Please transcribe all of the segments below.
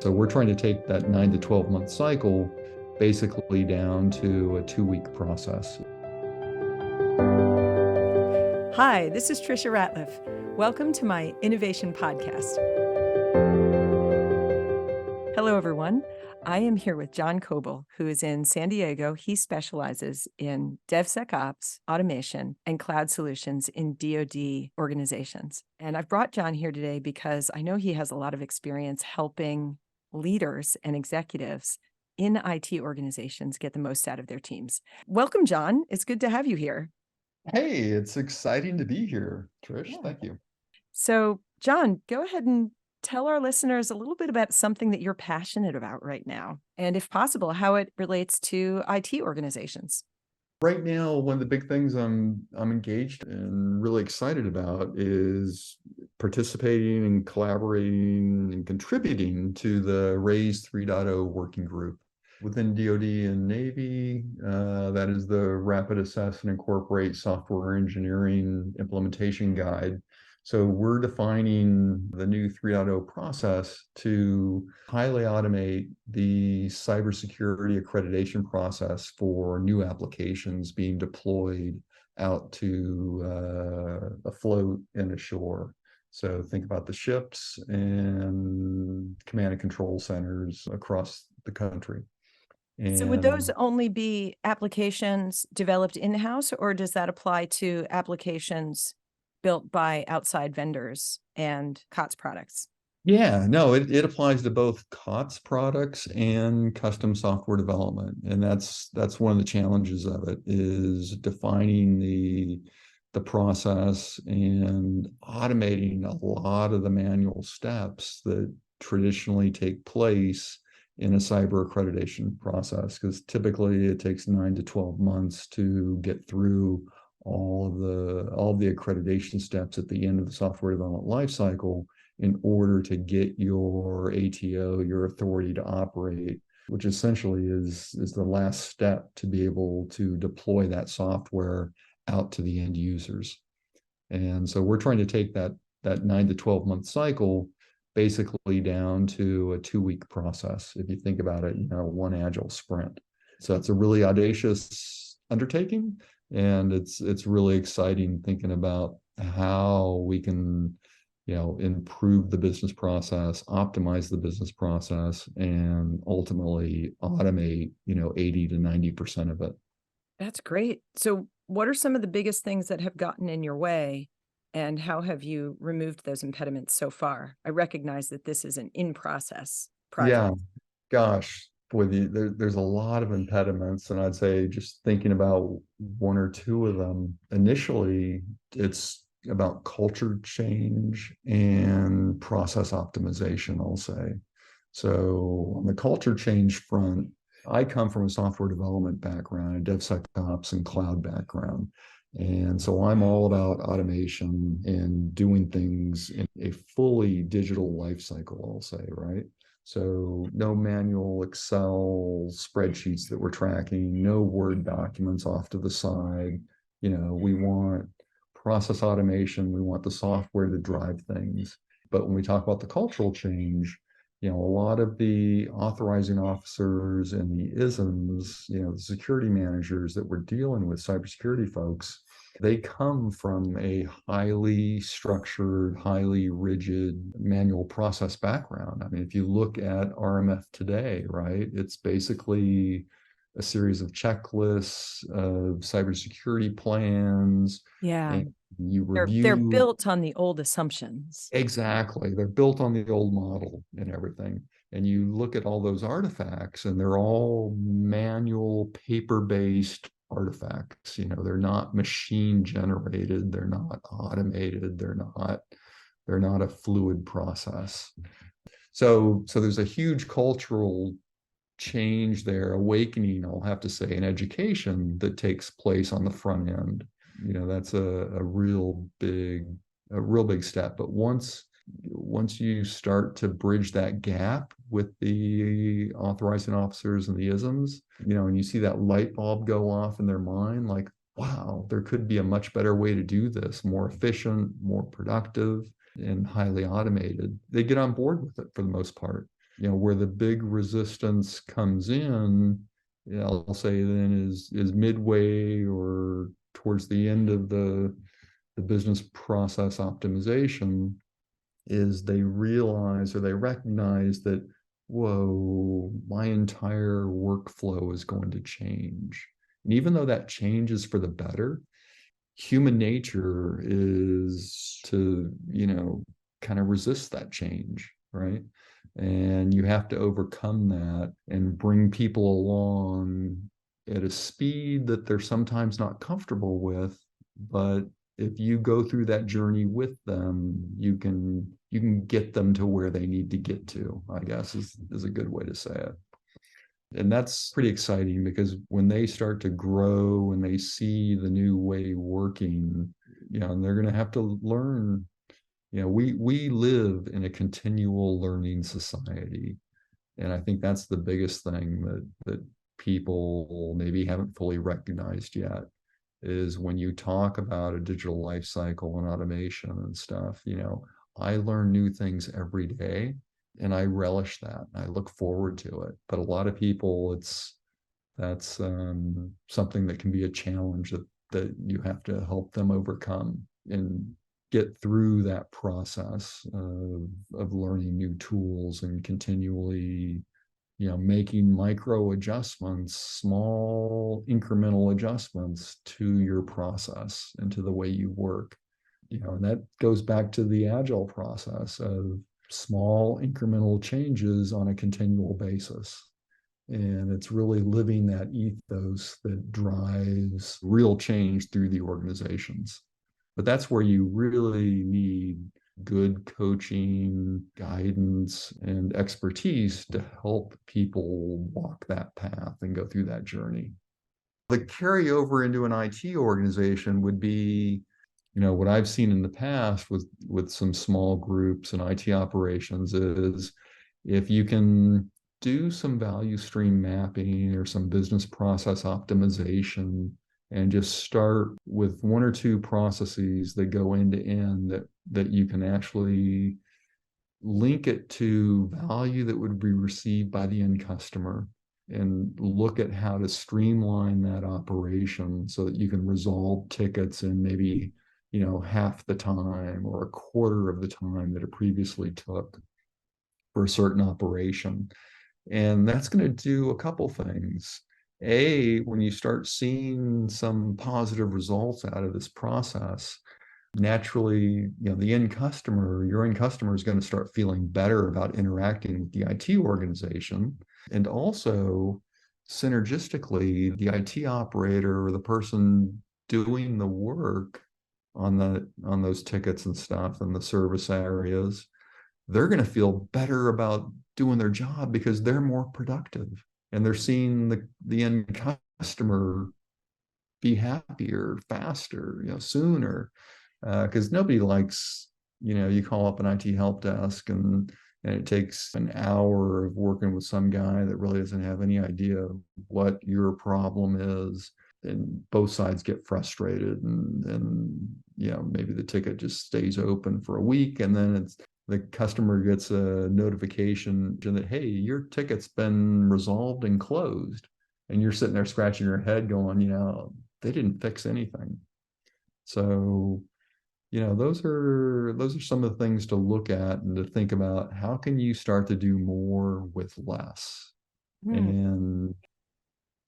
So we're trying to take that 9 to 12 month cycle basically down to a 2-week process. Hi, this is Tricia Ratliff. Welcome to my Innovation Podcast. Hello, everyone. I am here with John Coble, who is in San Diego. He specializes in DevSecOps, automation, and cloud solutions in DOD organizations. And I've brought John here today because I know he has a lot of experience helping leaders and executives in IT organizations get the most out of their teams. Welcome, John. It's good to have you here. Hey, it's exciting to be here, Trish. Yeah. Thank you. So, John, go ahead and tell our listeners a little bit about something that you're passionate about right now, and if possible, how it relates to IT organizations. Right now, one of the big things I'm engaged and really excited about is participating and collaborating and contributing to the RAISE 3.0 working group within DOD and Navy. That is the Rapid Assess and Incorporate Software Engineering Implementation Guide. So we're defining the new 3.0 process to highly automate the cybersecurity accreditation process for new applications being deployed out to afloat and ashore. So think about the ships and command and control centers across the country. So would those And only be applications developed in-house, or does that apply to applications built by outside vendors and COTS products? yeah, no, it applies to both COTS products and custom software development. And that's one of the challenges of it, is defining the process and automating a lot of the manual steps that traditionally take place in a cyber accreditation process, because typically it takes 9 to 12 months to get through all of the accreditation steps at the end of the software development lifecycle in order to get your ATO, your authority to operate, which essentially is the last step to be able to deploy that software out to the end users. And so we're trying to take that 9 to 12 month cycle basically down to a 2-week process. If you think about it, one agile sprint. So it's a really audacious undertaking, and it's really exciting thinking about how we can improve the business process, optimize the business process, and ultimately automate 80 to 90% of it. That's great. So what are some of the biggest things that have gotten in your way, and how have you removed those impediments so far? I recognize that this is an in-process project. Yeah, gosh, boy, there's a lot of impediments, and I'd say just thinking about one or two of them initially, it's about culture change and process optimization, I'll say. So on the culture change front, I come from a software development background, a DevSecOps and cloud background. And so I'm all about automation and doing things in a fully digital life cycle, I'll say, right? So no manual Excel spreadsheets that we're tracking, no Word documents off to the side. We want process automation. We want the software to drive things. But when we talk about the cultural change, a lot of the authorizing officers and the ISMs, the security managers that we're dealing with, cybersecurity folks, they come from a highly structured, highly rigid manual process background. I mean, if you look at RMF today, right, it's basically a series of checklists of cybersecurity plans. Yeah. And you They're review. built on the old assumptions. Exactly. They're built on the old model and everything. And you look at all those artifacts, and they're all manual, paper-based artifacts. They're not machine generated, they're not automated, they're not a fluid process. So there's a huge cultural change there, awakening, I'll have to say, in education that takes place on the front end. That's a real big step. But once you start to bridge that gap with the authorizing officers and the ISMs, and you see that light bulb go off in their mind, like, wow, there could be a much better way to do this, more efficient, more productive, and highly automated, they get on board with it for the most part. Where the big resistance comes in, I'll say then is midway or towards the end of the business process optimization, is they realize or they recognize that, whoa, my entire workflow is going to change. And even though that change is for the better, human nature is to, kind of resist that change, right? And you have to overcome that and bring people along at a speed that they're sometimes not comfortable with. But if you go through that journey with them, you can get them to where they need to get to, I guess is a good way to say it. And that's pretty exciting because when they start to grow and they see the new way working, and they're going to have to learn. We live in a continual learning society. And I think that's the biggest thing that people maybe haven't fully recognized yet, is when you talk about a digital life cycle and automation and stuff, I learn new things every day and I relish that. I look forward to it. But a lot of people, that's something that can be a challenge that you have to help them overcome and get through that process of learning new tools and continually, making micro adjustments, small incremental adjustments to your process and to the way you work. And that goes back to the agile process of small incremental changes on a continual basis. And it's really living that ethos that drives real change through the organizations. But that's where you really need good coaching, guidance, and expertise to help people walk that path and go through that journey. The carryover into an IT organization would be, what I've seen in the past with some small groups and IT operations is, if you can do some value stream mapping or some business process optimization and just start with one or two processes that go end to end that you can actually link it to value that would be received by the end customer, and look at how to streamline that operation so that you can resolve tickets in maybe, half the time or a quarter of the time that it previously took for a certain operation. And that's going to do a couple things. When you start seeing some positive results out of this process, naturally, your end customer is going to start feeling better about interacting with the IT organization. And also, synergistically, the IT operator or the person doing the work on those tickets and stuff and the service areas, they're going to feel better about doing their job because they're more productive and they're seeing the end customer be happier, faster, sooner. Because nobody likes, you call up an IT help desk and it takes an hour of working with some guy that really doesn't have any idea what your problem is. And both sides get frustrated and maybe the ticket just stays open for a week, and then the customer gets a notification that, hey, your ticket's been resolved and closed. And you're sitting there scratching your head going, they didn't fix anything. So, those are some of the things to look at and to think about. How can you start to do more with less? And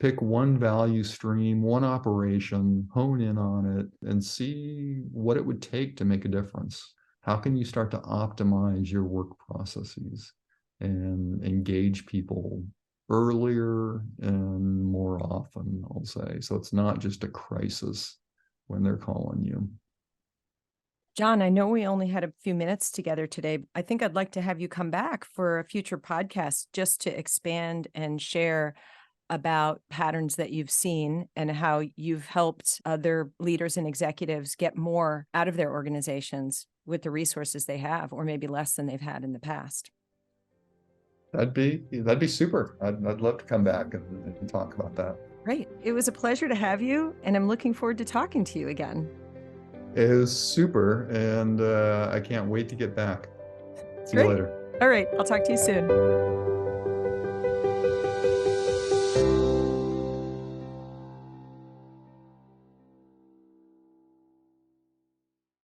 pick one value stream, one operation, hone in on it, and see what it would take to make a difference. How can you start to optimize your work processes and engage people earlier and more often, I'll say. So it's not just a crisis when they're calling you. John, I know we only had a few minutes together today. I think I'd like to have you come back for a future podcast just to expand and share about patterns that you've seen and how you've helped other leaders and executives get more out of their organizations with the resources they have, or maybe less than they've had in the past. That'd be super. I'd love to come back and talk about that. Great. It was a pleasure to have you, and I'm looking forward to talking to you again. It was super, and I can't wait to get back. See you later. All right, I'll talk to you soon.